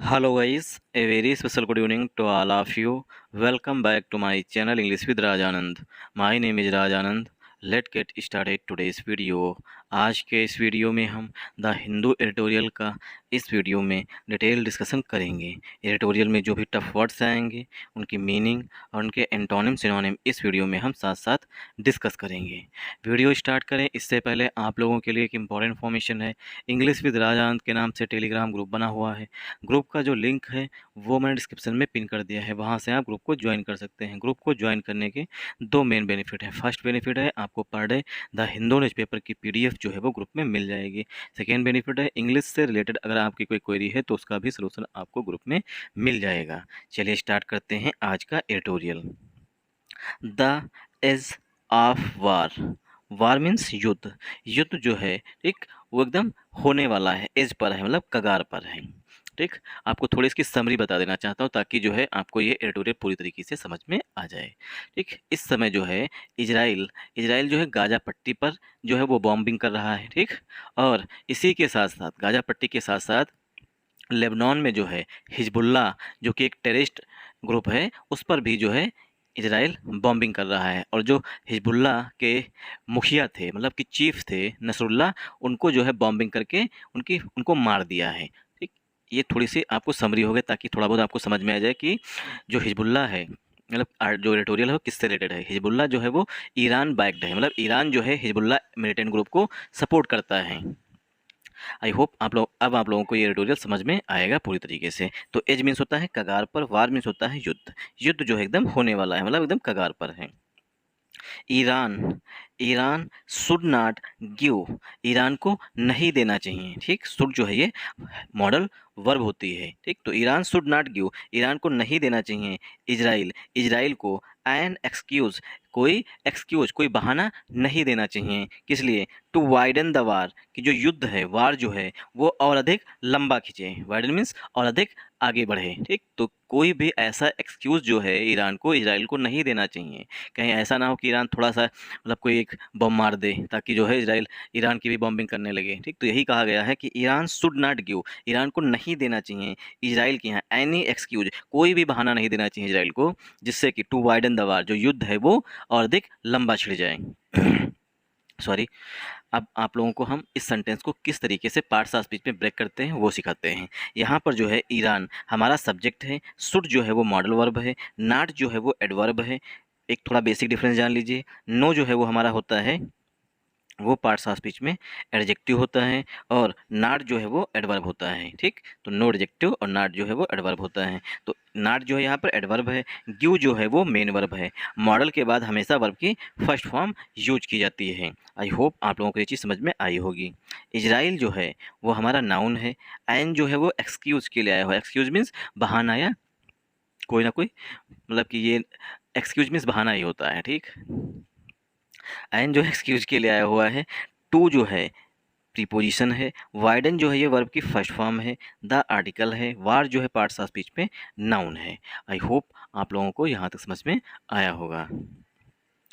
Hello guys, a very special good evening to all of you. Welcome back to my channel English with Rajanand. My name is Rajanand. Let's get started today's video. आज के इस video में हम the Hindu editorial का इस video में detail discussion करेंगे। Editorial में जो भी टफ वर्ड्स आएंगे उनकी मीनिंग और उनके एंटोनिम सिनोनिम इस वीडियो में हम साथ साथ डिस्कस करेंगे। वीडियो स्टार्ट करें इससे पहले आप लोगों के लिए एक इम्पॉर्टेंट इन्फॉर्मेशन है। इंग्लिश विद राजानंद के नाम से टेलीग्राम ग्रुप बना हुआ है। ग्रुप का जो लिंक है वो मैंने डिस्क्रिप्शन में पिन कर दिया है, वहाँ से आप ग्रुप को ज्वाइन कर सकते हैं। ग्रुप को ज्वाइन करने के दो मेन बेनिफिट हैं। फर्स्ट बेनिफिट है आपको per day the Hindu newspaper की पीडीएफ जो है वो ग्रुप में मिल जाएगी। सेकेंड बेनिफिट है इंग्लिश से रिलेटेड अगर आपकी कोई क्वेरी है तो उसका भी सलूशन आपको ग्रुप में मिल जाएगा। चलिए स्टार्ट करते हैं आज का editorial. The age of war. War means युद्ध। युद्ध जो है ठीक वो एकदम होने वाला है, एज पर है मतलब कगार पर है। ठीक, आपको थोड़ी इसकी समरी बता देना चाहता हूँ ताकि जो है आपको ये एडिटोरियल पूरी तरीके से समझ में आ जाए। ठीक, इस समय जो है इजराइल इजराइल जो है गाजा पट्टी पर जो है वो बॉम्बिंग कर रहा है। ठीक, और इसी के साथ साथ गाजा पट्टी के साथ साथ लेबनान में जो है हिजबुल्लाह जो कि एक टेररिस्ट ग्रुप है उस पर भी जो है इजराइल बॉम्बिंग कर रहा है। और जो हिजबुल्लाह के मुखिया थे मतलब कि चीफ थे नसरुल्लाह, उनको जो है बॉम्बिंग करके उनको मार दिया है। ठीक, ये थोड़ी सी आपको समरी हो गई ताकि थोड़ा बहुत आपको समझ में आ जाए कि जो हिजबुल्लाह है मतलब जो एडिटोरियल है वो किससे रिलेटेड है। हिजबुल्लाह जो है वो ईरान बैक्ड है, मतलब ईरान जो है हिजबुल्लाह मिलिटेंट ग्रुप को सपोर्ट करता है। आई होप आप लोगों को ये एडिटोरियल समझ में आएगा पूरी तरीके से। तो एज मीन्स होता है कगार पर, वार मीन्स होता है युद्ध। युद्ध जो है एकदम होने वाला है मतलब एकदम कगार पर है। Iran Iran should not give. Iran को नहीं देना चाहिए। ठीक, शुड जो है ये मॉडल वर्ब होती है। ठीक, तो Iran should not give, Iran को नहीं देना चाहिए इजराइल इजराइल को एन एक्सक्यूज, कोई बहाना नहीं देना चाहिए। किस लिए? टू वाइडन द वार, कि जो युद्ध है वार जो है वो और अधिक लंबा खींचे। वाइडन मीन्स और अधिक आगे बढ़े। ठीक, तो कोई भी ऐसा एक्सक्यूज़ जो है ईरान को इजराइल को नहीं देना चाहिए। कहीं ऐसा ना हो कि ईरान थोड़ा सा मतलब कोई एक बम मार दे ताकि जो है इजराइल ईरान की भी बॉम्बिंग करने लगे। ठीक, तो यही कहा गया है कि Iran should not give, Iran को नहीं देना चाहिए इजराइल के यहाँ एनी एक्सक्यूज, कोई भी बहाना नहीं देना चाहिए इजराइल को, जिससे कि टू वाइडन द वार, जो युद्ध है वो और अधिक लंबा छिड़ जाए। सॉरी। अब आप लोगों को हम इस सेंटेंस को किस तरीके से पार्ट्स ऑफ स्पीच में ब्रेक करते हैं वो सिखाते हैं। यहाँ पर जो है ईरान हमारा सब्जेक्ट है, शुड जो है वो मॉडल वर्ब है, नॉट जो है वो एडवर्ब है। एक थोड़ा बेसिक डिफरेंस जान लीजिए। नो जो है वो हमारा होता है वो पार्ट्स ऑफ स्पीच में एडजेक्टिव होता है और नॉट जो है वो एडवर्ब होता है। ठीक, तो नो एडजेक्टिव और नॉट जो है वो एडवर्ब होता है। तो नॉट जो है यहाँ पर एडवर्ब है, गिव जो है वो मेन वर्ब है। मॉडल के बाद हमेशा वर्ब की फर्स्ट फॉर्म यूज की जाती है। आई होप आप लोगों को ये चीज़ समझ में आई होगी। इजराइल जो है वो हमारा नाउन है। एन जो है वो एक्सक्यूज़ के लिए आया हुआ है। एक्सक्यूज़ मीन्स बहाना या कोई ना कोई, मतलब कि ये एक्सक्यूज़ मीन्स बहाना ही होता है। ठीक, एन जो एक्सक्यूज के लिए आया हुआ है। टू जो है प्रीपोजिशन है। वाइडन जो है ये वर्ब की फर्स्ट फॉर्म है। द आर्टिकल है। वार जो है पार्ट्स ऑफ स्पीच पे नाउन है। आई होप आप लोगों को यहाँ तक समझ में आया होगा।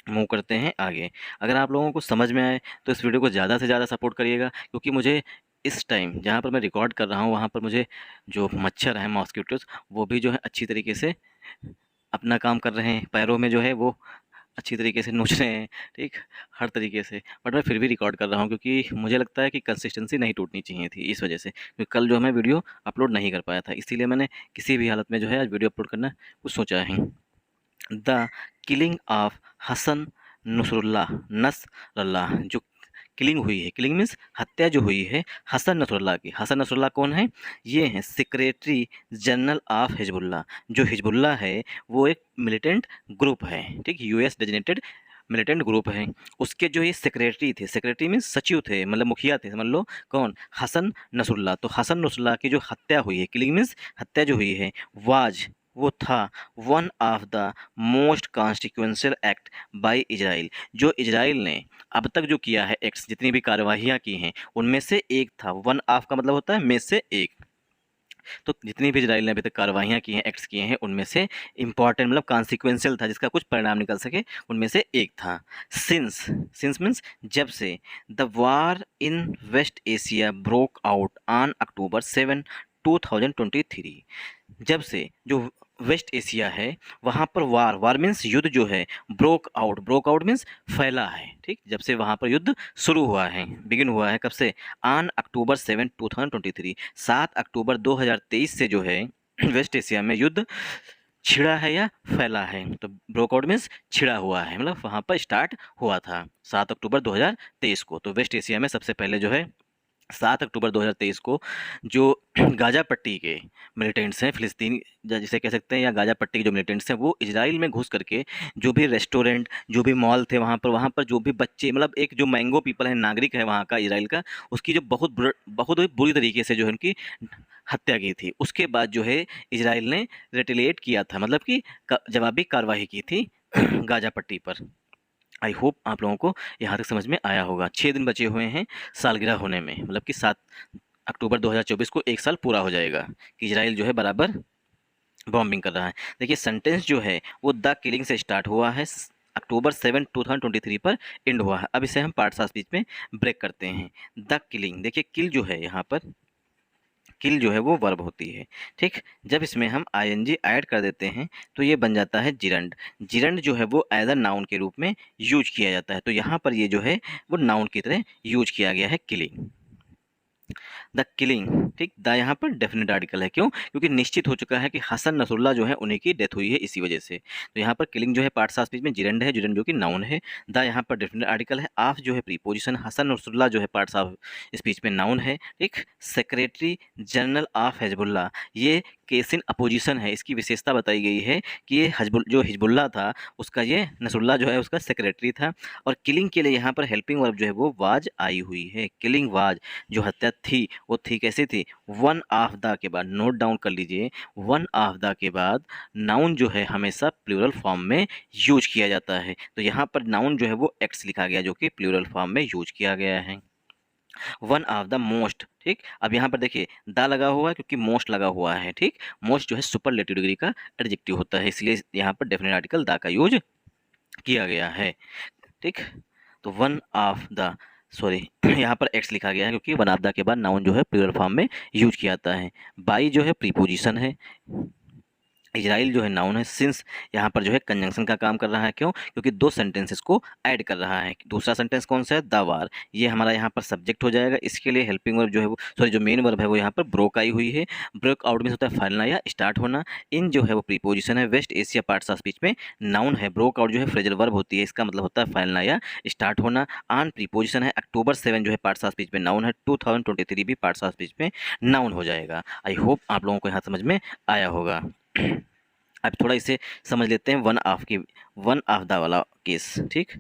मूव करते हैं आगे। अगर आप लोगों को समझ में आए तो इस वीडियो को ज़्यादा से ज़्यादा सपोर्ट करिएगा, क्योंकि मुझे इस टाइम जहाँ पर मैं रिकॉर्ड कर रहा हूँ वहाँ पर मुझे जो मच्छर हैं मॉस्किटोज वो भी जो है अच्छी तरीके से अपना काम कर रहे हैं। पैरों में जो है वो अच्छी तरीके से नोच रहे हैं। ठीक, हर तरीके से। बट मैं फिर भी रिकॉर्ड कर रहा हूँ क्योंकि मुझे लगता है कि कंसिस्टेंसी नहीं टूटनी चाहिए थी इस वजह से, क्योंकि कल जो मैं वीडियो अपलोड नहीं कर पाया था, इसीलिए मैंने किसी भी हालत में जो है आज वीडियो अपलोड करना कुछ सोचा है। The killing of Hassan Nasrallah, जो किलिंग हुई है, किलिंग मीन्स हत्या जो हुई है हसन नसरुल्लाह की। हसन नसरुल्लाह कौन है? ये हैं सेक्रेटरी जनरल ऑफ हिजबुल्लाह। जो हिजबुल्लाह है वो एक मिलिटेंट ग्रुप है। ठीक, यूएस डेजिग्नेटेड मिलिटेंट ग्रुप है। उसके जो ये सेक्रेटरी थे, सेक्रेटरी मीन्स सचिव थे, मतलब मुखिया थे समझ लो। कौन? Hassan Nasrallah. तो हसन नसरुल्लाह की जो हत्या हुई है, किलिंग मीन्स हत्या जो हुई है, वाज वो था one of the most consequential act by Israel. जो इजराइल ने अब तक जो किया है एक्ट्स, जितनी भी कार्यवाहियाँ की हैं उनमें से एक था। वन ऑफ का मतलब होता है में से एक। तो जितनी भी इजराइल ने अभी तक कार्रवाइयाँ की हैं, एक्ट्स किए हैं, उनमें से इंपॉर्टेंट मतलब कॉन्सिक्वेंशियल था, जिसका कुछ परिणाम निकल सके, उनमें से एक था। सिंस सिंस मीन्स जब से the war in West Asia broke out on October 7, 2023 जब से जो वेस्ट एशिया है वहाँ पर वार मीन्स युद्ध जो है ब्रोक आउट मीन्स फैला है, ठीक। जब से वहाँ पर युद्ध शुरू हुआ है, बिगिन हुआ है, कब से, ऑन अक्टूबर 7 2023, 7 अक्टूबर 2023 से जो है वेस्ट एशिया में युद्ध छिड़ा है या फैला है। तो ब्रोकआउट मीन्स छिड़ा हुआ है, मतलब वहाँ पर स्टार्ट हुआ था 7 अक्टूबर 2023 को। तो वेस्ट एशिया में सबसे पहले जो है 7 अक्टूबर 2023 को जो गाज़ा पट्टी के मिलिटेंट्स हैं, फ़िलिस्तीन जिसे कह सकते हैं, या गाज़ा पट्टी के जो मिलिटेंट्स हैं, वो इजराइल में घुस करके जो भी रेस्टोरेंट, जो भी मॉल थे वहाँ पर जो भी बच्चे, मतलब एक जो मैंगो पीपल है, नागरिक है वहाँ का इजराइल का, उसकी जो बहुत ही बुरी तरीके से जो है उनकी हत्या की थी। उसके बाद जो है इजराइल ने रिटेलिएट किया था, मतलब कि जवाबी कार्रवाई की थी गाज़ा पट्टी पर। आई होप आप लोगों को यहाँ तक समझ में आया होगा। 6 दिन बचे हुए हैं सालगिरह होने में, मतलब कि 7 अक्टूबर 2024 को 1 साल पूरा हो जाएगा कि इजराइल जो है बराबर बॉम्बिंग कर रहा है। देखिए सेंटेंस जो है वो द किलिंग से स्टार्ट हुआ है, अक्टूबर 7 2023 पर एंड हुआ है। अब इसे हम पार्ट्स ऑफ स्पीच में ब्रेक करते हैं। द किलिंग, देखिए किल जो है यहाँ पर, किल जो है वो वर्ब होती है, ठीक। जब इसमें हम आईएनजी ऐड कर देते हैं तो ये बन जाता है जिरंड। जिरंड जो है वो एज अ नाउन के रूप में यूज किया जाता है, तो यहाँ पर ये जो है वो नाउन की तरह यूज किया गया है, किलिंग, द किलिंग, ठीक। द यहाँ पर डेफिनेट आर्टिकल है, क्यों, क्योंकि निश्चित हो चुका है कि हसन नसरुल्लाह जो है उन्हीं की डेथ हुई है, इसी वजह से। तो यहाँ पर किलिंग जो है पार्ट्स ऑफ स्पीच में जिरंड है, जिरंड जो कि नाउन है। द यहाँ पर डेफिनेट आर्टिकल है, ऑफ जो है प्रीपोजिशन, हसन नसरुल्लाह जो है पार्ट्स ऑफ स्पीच में नाउन है, ठीक। सेक्रेटरी जनरल ऑफ हिजबुल्लाह, ये केस इन अपोजिशन है, इसकी विशेषता बताई गई है कि ये जो हिजबुल्लाह था उसका ये नसरुल्लाह जो है उसका सेक्रेटरी था। और किलिंग के लिए यहाँ पर हेल्पिंग वर्ब जो है वो वाज आई हुई है, किलिंग वाज, जो हत्या थी वो थी, कैसे थी, वन ऑफ द के बाद, नोट डाउन कर लीजिए, वन ऑफ द के बाद नाउन जो है हमेशा प्लूरल फॉर्म में यूज किया जाता है। तो यहाँ पर नाउन जो है वो एक्स लिखा गया, जो कि प्लूरल फॉर्म में यूज किया गया है। वन ऑफ द मोस्ट, ठीक। अब यहाँ पर देखिए द लगा हुआ है क्योंकि मोस्ट लगा हुआ है, ठीक। मोस्ट जो है सुपरलेटिव डिग्री का एडजेक्टिव होता है, इसलिए यहाँ पर डेफिनेट आर्टिकल द का यूज किया गया है, ठीक। तो वन ऑफ द, सॉरी यहाँ पर एक्स लिखा गया है क्योंकि वन ऑफ द के बाद नाउन जो है प्लूरल फॉर्म में यूज किया जाता है। बाई जो है प्रीपोजिशन है, इजराइल जो है नाउन है, सिंस यहाँ पर जो है कंजंक्शन का काम कर रहा है, क्यों, क्योंकि दो सेंटेंसेस को ऐड कर रहा है। दूसरा सेंटेंस कौन सा है, द वार, ये हमारा यहाँ पर सब्जेक्ट हो जाएगा। इसके लिए हेल्पिंग वर्ब जो है वो, सॉरी जो मेन वर्ब है वो यहाँ पर ब्रोक आई हुई है। ब्रोक आउट मीन्स होता है फैलना या स्टार्ट होना। इन जो है वो प्रीपोजिशन है, West Asia parts of speech में नाउन है। ब्रोक आउट जो है फ्रेजल वर्ब होती है, इसका मतलब होता है फैलना या स्टार्ट होना। ऑन प्रीपोजिशन है, अक्टूबर 7 जो है पार्ट्स ऑफ स्पीच में नाउन है, 2023 भी पार्ट्स ऑफ स्पीच में नाउन हो जाएगा। आई होप आप लोगों को यहाँ समझ में आया होगा। अब थोड़ा इसे समझ लेते हैं, वन ऑफ द वाला केस, ठीक।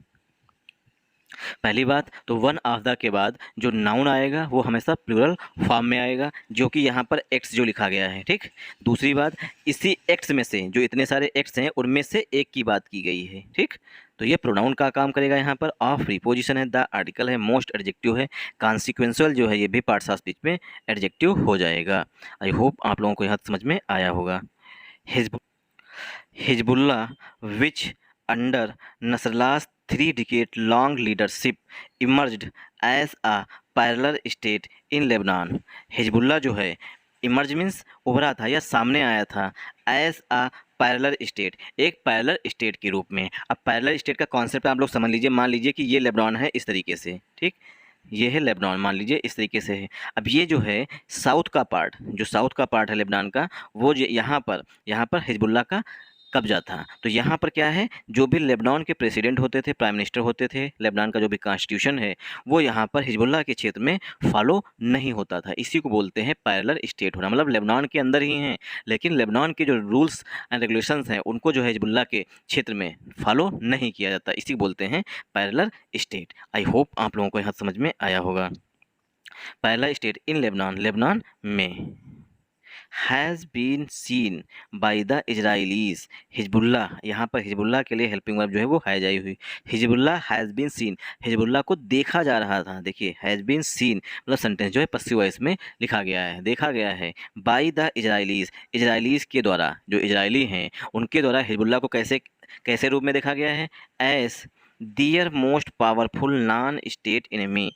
पहली बात तो वन ऑफ द के बाद जो नाउन आएगा वो हमेशा प्लूरल फॉर्म में आएगा, जो कि यहाँ पर एक्स जो लिखा गया है, ठीक। दूसरी बात, इसी एक्स में से जो इतने सारे एक्स हैं उनमें से एक की बात की गई है, ठीक। तो ये प्रोनाउन का काम करेगा यहाँ पर। ऑफ प्रीपोजिशन है, द आर्टिकल है, मोस्ट एडजेक्टिव है, कॉन्सिक्वेंशियल जो है ये भी पार्ट्स ऑफ स्पीच में एडजेक्टिव हो जाएगा। आई होप आप लोगों को यहाँ समझ में आया होगा। Hezbollah, which under Nasrallah's 3-decade-long leadership emerged as a parallel state in Lebanon. Hezbollah जो है इमर्ज मीन्स उभरा था या सामने आया था, एज अ पैरेलल स्टेट, एक पैरेलल स्टेट के रूप में। अब पैरेलल स्टेट का कॉन्सेप्ट आप लोग समझ लीजिए, मान लीजिए कि ये लेबनान है इस तरीके से, ठीक, ये है लेबनान, मान लीजिए इस तरीके से है। अब ये जो है साउथ का पार्ट, जो साउथ का पार्ट है लेबनान का, वो यहाँ पर हिजबुल्ला का कब्जा था। तो यहाँ पर क्या है, जो भी लेबनान के प्रेसिडेंट होते थे, प्राइम मिनिस्टर होते थे, लेबनान का जो भी कॉन्स्टिट्यूशन है वो यहाँ पर हिजबुल्ला के क्षेत्र में फॉलो नहीं होता था। इसी को बोलते हैं पैरेलल स्टेट होना, मतलब लेबनान के अंदर ही हैं लेकिन लेबनान के जो रूल्स एंड रेगुलेशंस हैं उनको जो है हिजबुल्ला के क्षेत्र में फॉलो नहीं किया जाता, इसी को बोलते हैं पैरेलल स्टेट। आई होप आप लोगों को यहाँ समझ में आया होगा। Parallel state in Lebanon, Lebanon में has been seen by the Israelis, Hezbollah, यहाँ पर हिजबुल्ला के लिए हेल्पिंग वर्ब जो है वो हैज आई हुई, Hezbollah has been seen, Hezbollah को देखा जा रहा था। देखिए हैज़ बीन सीन मतलब सेंटेंस जो है पसिव वॉइस में लिखा गया है, देखा गया है। बाय द इजराइलीज, इजराइलीज के द्वारा, जो इजरायली हैं उनके द्वारा हिजबुल्ला को कैसे रूप में देखा गया है, as their most powerful non state enemy.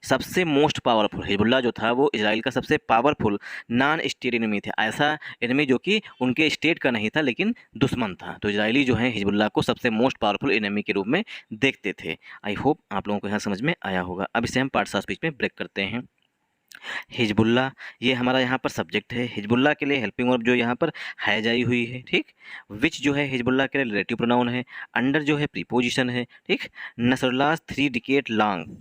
सबसे मोस्ट पावरफुल हिजबुल्ला जो था वो इजराइल का सबसे पावरफुल नॉन स्टेट एनिमी थे, ऐसा एनिमी जो कि उनके स्टेट का नहीं था लेकिन दुश्मन था। तो इजरायली जो है हिजबुल्ला को सबसे मोस्ट पावरफुल एनिमी के रूप में देखते थे। आई होप आप लोगों को यहाँ समझ में आया होगा। अब इसे हम पार्ट 7 स्पीच में ब्रेक करते हैं। हिजबुल्ला ये हमारा यहाँ पर सब्जेक्ट है। हिजबुल्ला के लिए हेल्पिंग वर्ब जो यहाँ पर हैज आई हुई है, ठीक। विच जो है हिजबुल्ला के लिए रिलेटिव प्रोनाउन है। अंडर जो है प्रीपोजिशन है, ठीक। Nasrallah 3 decade long,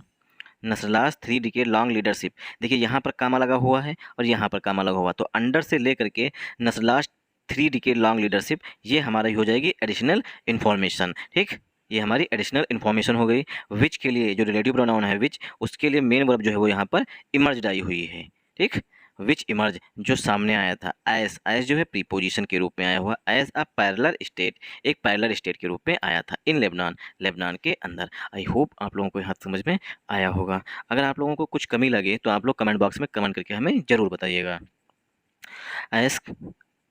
Nasrallah 3 decade long leadership. देखिए यहाँ पर कामा लगा हुआ है और यहाँ पर कामा लगा हुआ, तो अंडर से लेकर के नसरुल्लाह 3 डिकेड लॉन्ग लीडरशिप ये हमारी हो जाएगी एडिशनल इन्फॉर्मेशन, ठीक। ये हमारी एडिशनल इन्फॉर्मेशन हो गई। विच के लिए जो रिलेटिव प्रोनाउन है विच, उसके लिए मेन वर्ब जो है वो यहाँ पर इमर्ज आई हुई है, ठीक। विच इमर्ज जो सामने आया था एस, एस जो है प्रीपोजिशन के रूप में आया हुआ, एज अ पैरेलल स्टेट, एक पैरेलल स्टेट के रूप में आया था इन लेबनान, लेबनान के अंदर। आई होप आप लोगों को यहाँ समझ में आया होगा। अगर आप लोगों को कुछ कमी लगे तो आप लोग कमेंट बॉक्स में कमेंट करके हमें ज़रूर बताइएगा। As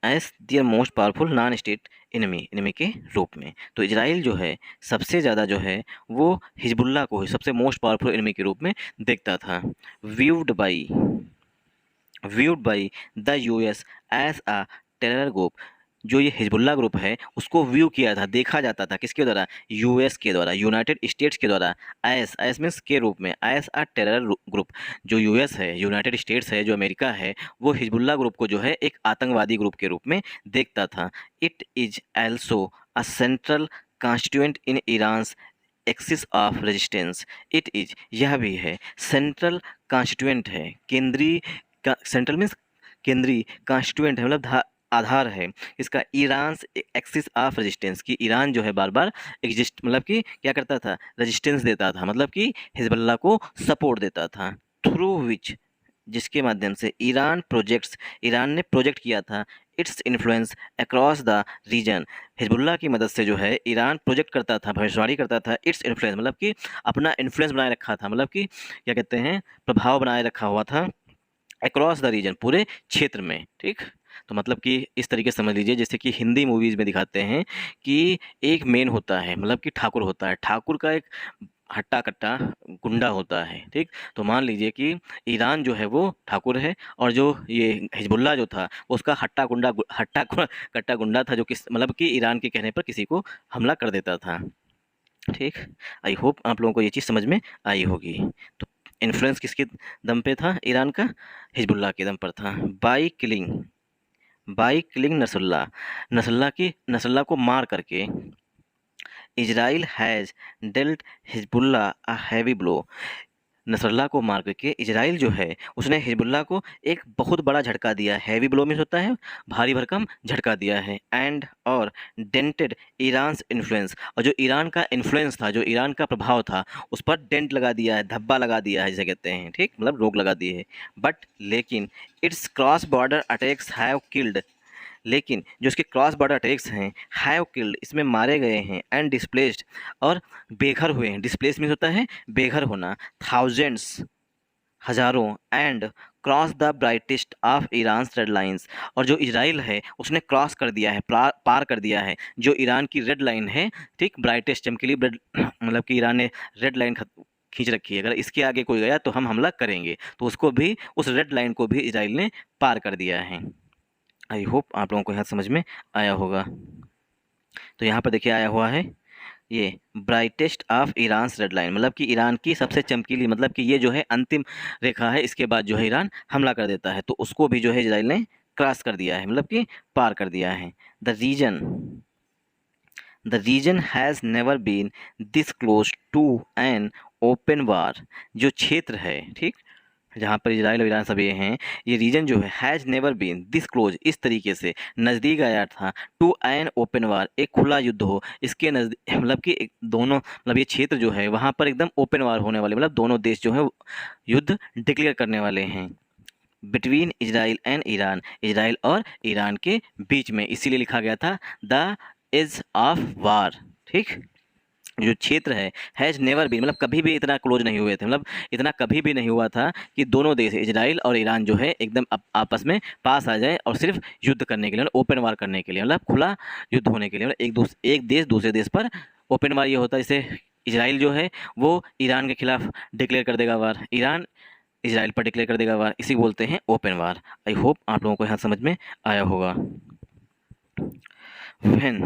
as their most powerful non state enemy, enemy के रूप में। तो इजराइल जो है सबसे ज़्यादा जो है वो हिजबुल्ला को ही सबसे मोस्ट पावरफुल एनिमी के रूप में देखता था। Viewed by, viewed by the US as a terror group, जो ये हिजबुल्ला ग्रुप है उसको व्यू किया था, देखा जाता था किसके द्वारा, यूएस के द्वारा, यूनाइटेड स्टेट्स के द्वारा, एस, एस मीन्स के रूप में, एस अ टेरर ग्रुप। जो यूएस है, यूनाइटेड स्टेट्स है, जो अमेरिका है, वो हिजबुल्ला ग्रुप को जो है एक आतंकवादी ग्रुप के रूप में देखता था। It is also a central constituent in Iran's axis of resistance. It is यह भी है, सेंट्रल कॉन्स्टिट्यूएंट है, केंद्रीय, सेंट्रल मीन्स केंद्रीय, कॉन्स्टिट्यूएंट है मतलब आधार है इसका, ईरान एक्सिस ऑफ रेजिस्टेंस की, ईरान जो है बार बार एग्जिस्ट मतलब कि क्या करता था, रेजिस्टेंस देता था, मतलब कि हिजबुल्लाह को सपोर्ट देता था। थ्रू विच, जिसके माध्यम से ईरान प्रोजेक्ट्स, ईरान ने प्रोजेक्ट किया था its influence across the region. Hezbollah की मदद से जो है ईरान प्रोजेक्ट करता था, भविष्यवाणी करता था, इट्स इन्फ्लुएंस मतलब कि अपना इन्फ्लुएंस बनाए रखा था, मतलब कि क्या कहते हैं, प्रभाव बनाए रखा हुआ था अक्रॉस द रीजन, पूरे क्षेत्र में, ठीक। तो मतलब कि इस तरीके से समझ लीजिए जैसे कि हिंदी मूवीज़ में दिखाते हैं कि एक मेन होता है, मतलब कि ठाकुर होता है, ठाकुर का एक हट्टा कट्टा गुंडा होता है, ठीक। तो मान लीजिए कि ईरान जो है वो ठाकुर है और जो ये हिजबुल्लाह जो था वो उसका कट्टा गुंडा था, जो किस मतलब कि ईरान के कहने पर किसी को हमला कर देता था, ठीक। आई होप आप लोगों को ये चीज़ समझ में आई होगी। तो इन्फ्लुएंस किसके दम पे था ईरान का, हिजबुल्लाह के दम पर था। बाई किलिंग नसरुल्लाह, नसरुल्लाह को मार करके, Israel has dealt Hezbollah a heavy blow. Nasrallah को मार करके इजराइल जो है उसने हिजबुल्लाह को एक बहुत बड़ा झटका दिया है। हैवी ब्लो मीन्स होता है भारी भरकम झटका दिया है। एंड और डेंटेड ईरान्स इन्फ्लुएंस, और जो ईरान का इन्फ्लुएंस था, जो ईरान का प्रभाव था उस पर डेंट लगा दिया है, धब्बा लगा दिया है जिसे कहते हैं, ठीक, मतलब रोक लगा दी है। बट लेकिन it's cross border attacks have killed, लेकिन जो इसके क्रॉस बॉर्डर अटैक्स हैं, हैव किल्ड इसमें मारे गए हैं, एंड डिस्प्लेस्ड और बेघर हुए हैं, डिस्प्लेस मीन्स होता है बेघर होना, थाउजेंड्स हजारों, and cross the brightest of Iran red lines, और जो इजराइल है उसने क्रॉस कर दिया है, पार कर दिया है जो ईरान की रेड लाइन है, ठीक, ब्राइटेस्ट चमकीली रेड मतलब कि ईरान ने रेड लाइन खींच रखी है, अगर इसके आगे कोई गया तो हम हमला करेंगे, तो उसको भी, उस रेड लाइन को भी इजराइल ने पार कर दिया है। आई होप आप लोगों को यहाँ समझ में आया होगा। तो यहाँ पर देखिए आया हुआ है ये brightest of Iran red line, मतलब कि ईरान की सबसे चमकीली, मतलब कि ये जो है अंतिम रेखा है, इसके बाद जो है ईरान हमला कर देता है, तो उसको भी जो है इजराइल ने क्रॉस कर दिया है, मतलब कि पार कर दिया है। The region has never been this close to an open war, जो क्षेत्र है, ठीक, जहाँ पर इजराइल और ईरान सब ये हैं, ये रीजन जो है has never been this close, इस तरीके से नज़दीक आया था, टू एन ओपन वार, एक खुला युद्ध हो, इसके नज़दीक मतलब कि दोनों, मतलब ये क्षेत्र जो है वहाँ पर एकदम ओपन वार होने वाले, मतलब दोनों देश जो है युद्ध डिक्लेयर करने वाले हैं, between Israel and Iran, Israel और ईरान के बीच में, इसीलिए लिखा गया था द एज ऑफ वार, ठीक। जो क्षेत्र है हैज़ नेवर बीन, मतलब कभी भी इतना क्लोज नहीं हुए थे, मतलब इतना कभी भी नहीं हुआ था कि दोनों देश इजराइल और ईरान जो है एकदम आपस में पास आ जाए और सिर्फ युद्ध करने के लिए, ओपन वार करने के लिए, मतलब खुला युद्ध होने के लिए, मतलब एक देश दूसरे देश पर, ओपन वार ये होता है जैसे इजराइल जो है वो ईरान के खिलाफ डिक्लेयर कर देगा वार, ईरान इजराइल पर डिक्लेयर कर देगा वार, इसी को बोलते हैं ओपन वार। आई होप आप लोगों को यहाँ समझ में आया होगा। व्हेन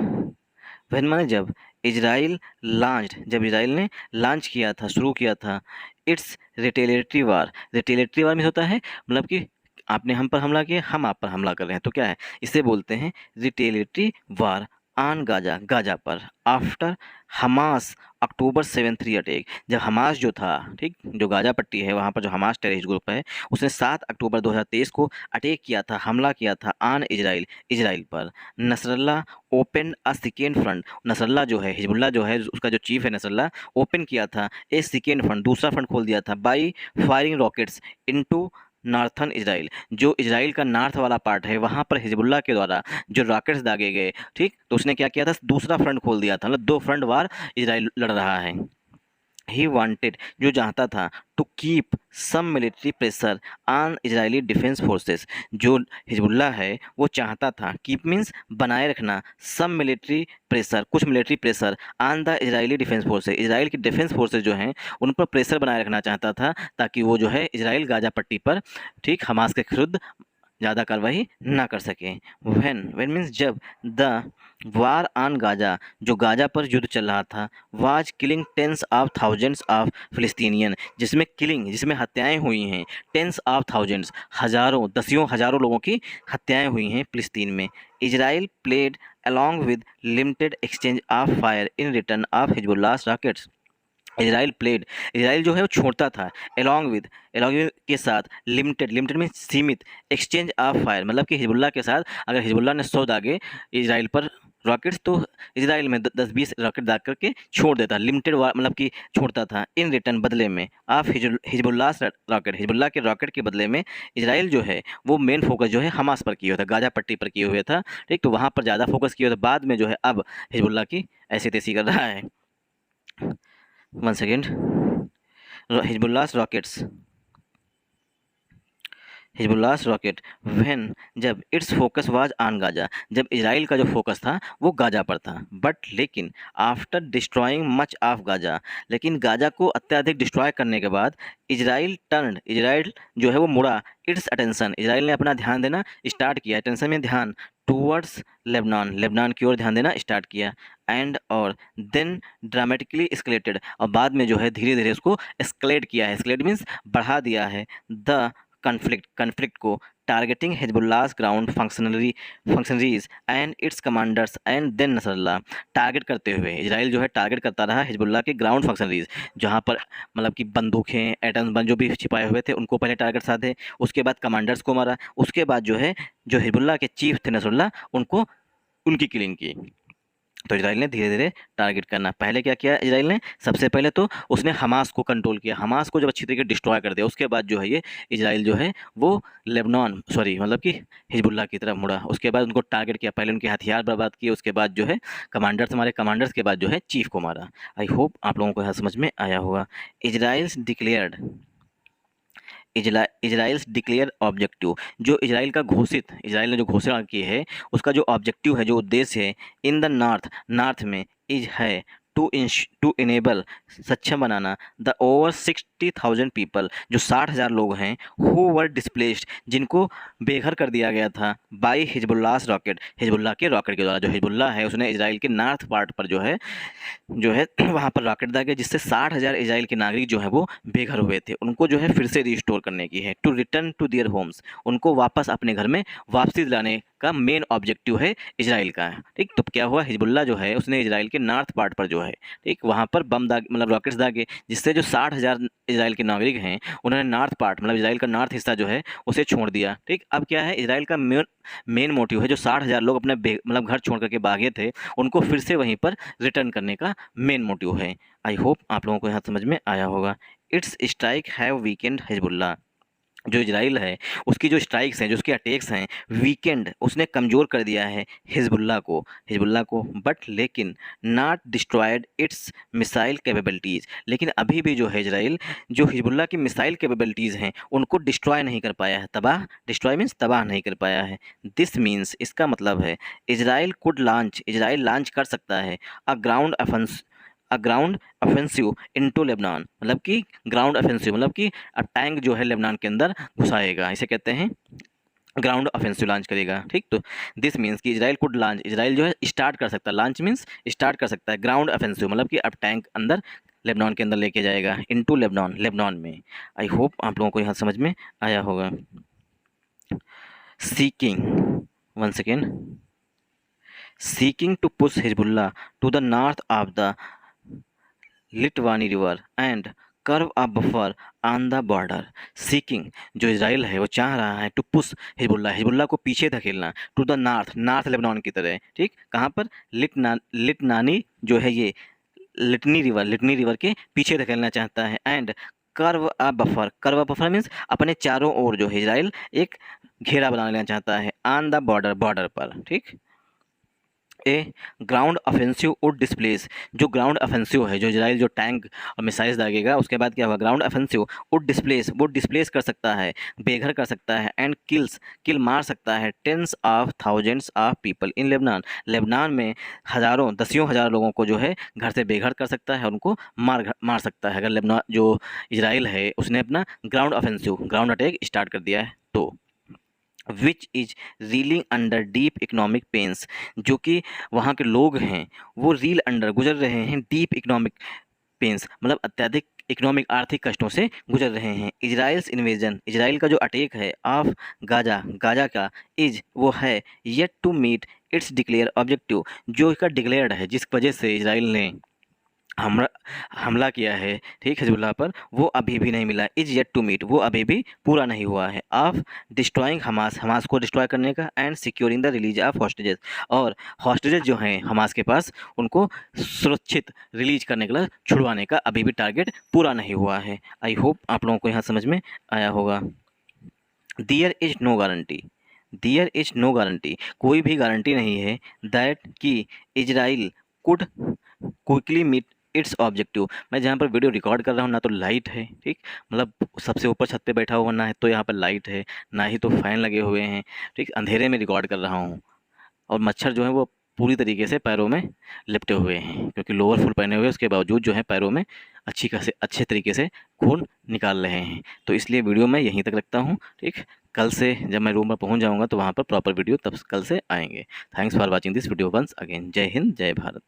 व्हेन माने जब, इजराइल लॉन्च्ड, जब इजराइल ने लॉन्च किया था, शुरू किया था, इट्स रिटेलिएटरी वार। रिटेलिएटरी वार में होता है मतलब कि आपने हम पर हमला किया, हम आप पर हमला कर रहे हैं, तो क्या है, इसे बोलते हैं retaliatory war on Gaza, Gaza पर, आफ्टर हमास अक्टूबर 7 अटैक। जब हमास जो था, ठीक, जो गाजा पट्टी है वहाँ पर जो हमास टेररिस्ट ग्रुप है, उसने 7 अक्टूबर 2023 को अटैक किया था, हमला किया था ऑन इजराइल, इजराइल पर। Nasrallah open a second front, Nasrallah जो है, हिजबुल्ला जो है, उसका जो चीफ है नसरल्ला, ओपन किया था ए सेकेंड फ्रंट, दूसरा फ्रंट खोल दिया था, by firing rockets into northern Israel. जो इजराइल का नॉर्थ वाला पार्ट है वहाँ पर हिजबुल्ला के द्वारा जो रॉकेट्स दागे गए, ठीक, तो उसने क्या किया था, दूसरा फ्रंट खोल दिया था, मतलब 2 फ्रंट वार इजराइल लड़ रहा है। ही वांटेड, जो चाहता था, to keep some military pressure on Israeli defence forces. जो हिजबुल्ला है वो चाहता था, कीप मीन्स बनाए रखना, सम मिलिट्री प्रेशर, कुछ military pressure on the Israeli defence forces, Israel की डिफेंस फोर्सेस जो हैं उन पर प्रेशर बनाए रखना चाहता था, ताकि वो जो है इजराइल गाजा पट्टी पर, ठीक, हमास के विरुद्ध ज़्यादा कार्रवाई ना कर सकें। व्हेन मीन्स जब, द वार ऑन गाजा, जो गाजा पर युद्ध चल रहा था, was killing tens of thousands of Palestinian, जिसमें किलिंग, जिसमें हत्याएं हुई हैं, टेंस ऑफ थाउजेंड्स, हज़ारों, दसियों हज़ारों लोगों की हत्याएं हुई हैं फिलिस्तीन में। Israel played along with limited exchange of fire in return of Hezbollah rockets. Israel played, Israel जो है वो छोड़ता था, अलॉन्ग विद के साथ, लिमिटेड, लिमिटेड में सीमित, एक्सचेंज ऑफ फायर, मतलब कि हिजबुल्लाह के साथ अगर हिजबुल्लाह ने 100 दागे इजराइल पर रॉकेट्स, तो इजराइल में 10-20 रॉकेट दाग करके छोड़ देता, लिमिटेड मतलब कि छोड़ता था, इन रिटर्न, बदले में, ऑफ हिजबुल्लाह रॉकेट, हिजबुल्लाह के रॉकेट के बदले में इजराइल जो है वो मेन फोकस जो है हमास पर किया हुआ था, गाजा पट्टी पर किए हुए था, ठीक, तो वहाँ पर ज़्यादा फोकस किया हुआ था। बाद में जो है अब हिजबुल्लाह की ऐसी तैसी कर रहा है। One second, Hezbollah rockets, Hezbollah rocket, when, जब, its focus was on Gaza, जब इजराइल का जो फोकस था वो गाजा पर था, बट लेकिन after destroying much of Gaza, लेकिन गाजा को अत्यधिक डिस्ट्रॉय करने के बाद, इजराइल टर्न्ड, इजराइल जो है वो मुड़ा, इट्स अटेंशन, इजराइल ने अपना ध्यान देना स्टार्ट किया, अटेंशन में ध्यान, टूवर्ड्स लेबनान, लेबनान की ओर ध्यान देना स्टार्ट किया, एंड और देन ड्रामेटिकली एस्केलेटेड, और बाद में जो है धीरे धीरे उसको एस्केलेट किया है, एस्केलेट मीन्स बढ़ा दिया है, द कन्फ्लिक्ट को, targeting Hezbollah ground functionaries and its commanders and then Nasrallah, target करते हुए इजराइल जो है टारगेट करता रहा हिजबुल्लाह के ग्राउंड फंक्शनरीज, जहाँ पर मतलब कि बंदूकें, एटम्स बम जो भी छिपाए हुए थे उनको पहले टारगेट साधे, उसके बाद कमांडर्स को मारा, उसके बाद जो है जो हिजबुल्लाह के चीफ थे नसरुल्लाह, उनको, उनकी किलिंग की। तो इजराइल ने धीरे धीरे टारगेट करना, पहले क्या किया इजराइल ने, सबसे पहले तो उसने हमास को कंट्रोल किया, हमास को जब अच्छी तरीके डिस्ट्रॉय कर दिया, उसके बाद जो है ये इजराइल जो है वो लेबनान, सॉरी मतलब कि हिजबुल्लाह की तरफ मुड़ा, उसके बाद उनको टारगेट किया, पहले उनके हथियार बर्बाद किए, उसके बाद जो है कमांडर्स, हमारे कमांडर्स के बाद जो है चीफ को मारा। आई होप आप लोगों को यहाँ समझ में आया होगा। Israel's declared, Israel's declare objective, जो इजराइल का घोषित, इजराइल ने जो घोषणा की है उसका जो ऑब्जेक्टिव है, जो उद्देश्य है, इन द नॉर्थ, नॉर्थ में, इज है टू इनेबल, सक्षम बनाना, द ओवर 60,000 पीपल, जो 60,000 लोग हैं, हु वर डिस्प्लेस्ड, जिनको बेघर कर दिया गया था, बाई हिजबुल्लाह रॉकेट, हिजबुल्लाह के रॉकेट के द्वारा, जो हिजबुल्लाह है उसने इजराइल के नॉर्थ पार्ट पर जो है वहाँ पर रॉकेट दागे, जिससे 60,000 इजराइल के नागरिक जो है वो बेघर हुए थे, उनको जो है फिर से रिस्टोर करने की है, to return to their homes, उनको वापस अपने घर में वापसी दिलाने का मेन ऑब्जेक्टिव है इजराइल का, ठीक। तो क्या हुआ, हिजबुल्लाह जो है उसने इजराइल के नॉर्थ पार्ट पर जो है, ठीक, वहाँ पर बम दाग, मतलब रॉकेट्स दागे, जिससे जो 60,000 इजराइल के नागरिक हैं उन्होंने नॉर्थ पार्ट, मतलब इजराइल का नॉर्थ हिस्सा जो है उसे छोड़ दिया, ठीक। अब क्या है, इजराइल का मेन मोटिव है, जो 60,000 लोग अपने मतलब घर छोड़ करके भागे थे, उनको फिर से वहीं पर रिटर्न करने का मेन मोटिव है। आई होप आप लोगों को यहाँ समझ में आया होगा। It's strike have weekend Hezbollah, जो इजराइल है उसकी जो स्ट्राइक्स हैं, जो उसके अटैक्स हैं, वीकेंड, उसने कमज़ोर कर दिया है हिजबुल्लाह को, बट लेकिन not destroyed it's missile capabilities, लेकिन अभी भी जो है इजराइल जो हिजबुल्लाह की मिसाइल कैपेबिलिटीज़ हैं उनको डिस्ट्रॉय नहीं कर पाया है, डिस्ट्रॉय मीन्स तबाह नहीं कर पाया है। दिस मीन्स, इसका मतलब है, Israel could launch, Israel launch कर सकता है अ अ ग्राउंड ऑफेंसिव इनटू लेबनान, मतलब कि ग्राउंड ऑफेंसिव मतलब कि अब टैंक जो है लेबनान के अंदर घुसाएगा, इसे कहते हैं ग्राउंड ऑफेंसिव लॉन्च करेगा। ठीक, तो दिस मीन्स कि इजराइल कुड लॉन्च, इजराइल जो है स्टार्ट कर सकता है, लॉन्च मीन्स स्टार्ट कर सकता है ग्राउंड ऑफेंसिव मतलब कि अब टैंक अंदर लेबनान के अंदर लेके जाएगा, इनटू लेबनान, लेबनान में। आई होप आप लोगों को यहाँ समझ में आया होगा। Seeking, one second, seeking to push Hezbollah to the north of the Litani river and carve a buffer on the border. Seeking, जो इजराइल है वो चाह रहा है टू पुश हिजबुल्लाह, हिजबुल्लाह को पीछे धकेलना, to the north, north Lebanon की तरह। ठीक, कहाँ पर? लिटनानी जो है ये लिटनी रिवर के पीछे धकेलना चाहता है। And carve a buffer, curve a buffer means अपने चारों ओर जो है इजराइल एक घेरा बना लेना चाहता है ऑन द बॉर्डर, बॉर्डर पर। ठीक, ए ग्राउंड ऑफेंसिव वुड डिस्प्लेस, जो ग्राउंड ऑफेंसिव है, जो इजराइल जो टैंक और मिसाइल्स दागेगा उसके बाद क्या होगा? ग्राउंड ऑफेंसिव वुड डिस्प्लेस कर सकता है, बेघर कर सकता है, एंड किल मार सकता है tens of thousands of people in Lebanon, Lebanon में हज़ारों दसियों हज़ार लोगों को जो है घर से बेघर कर सकता है, उनको मार सकता है अगर लेबनान जो इजराइल है उसने अपना ground offensive, ground attack start कर दिया है तो। Which is reeling under deep economic pains, जो कि वहाँ के लोग हैं वो रील अंडर गुजर रहे हैं डीप इकोनॉमिक पेंस मतलब अत्यधिक इकोनॉमिक आर्थिक कष्टों से गुजर रहे हैं। इजराइल्स इन्वेजन, इजराइल का जो अटैक है ऑफ गाजा, गाजा का इज वो है yet to meet its declared objective, जो इसका डिक्लेयर्ड है, जिस वजह से इजराइल ने हमला किया है ठीक हिजबुल्लाह पर, वो अभी भी नहीं मिला। इज येट टू मीट, वो अभी भी पूरा नहीं हुआ है। ऑफ डिस्ट्रॉइंग हमास, हमास को डिस्ट्रॉय करने का, and securing the release of hostages, और हॉस्टेजेस जो हैं हमास के पास उनको सुरक्षित रिलीज करने के लिए छुड़वाने का अभी भी टारगेट पूरा नहीं हुआ है। आई होप आप लोगों को यहाँ समझ में आया होगा। There is no guarantee, there is no guarantee, कोई भी गारंटी नहीं है दैट कि Israel could quickly meet its objective. मैं जहाँ पर वीडियो रिकॉर्ड कर रहा हूँ ना तो लाइट है, ठीक, मतलब सबसे ऊपर छत पे बैठा हुआ ना है तो यहाँ पर लाइट है, ना ही तो फ़ैन लगे हुए हैं, ठीक, अंधेरे में रिकॉर्ड कर रहा हूँ। और मच्छर जो है वो पूरी तरीके से पैरों में लिपटे हुए हैं, क्योंकि लोअर फुल पहने हुए उसके बावजूद जो है पैरों में अच्छे तरीके से खून निकाल रहे हैं। तो इसलिए वीडियो मैं यहीं तक रखता हूँ, ठीक। कल से जब मैं रूम पर पहुँच जाऊँगा तो वहाँ पर प्रॉपर वीडियो तब कल से आएंगे। Thanks for watching this video once again. जय हिंद, जय भारत।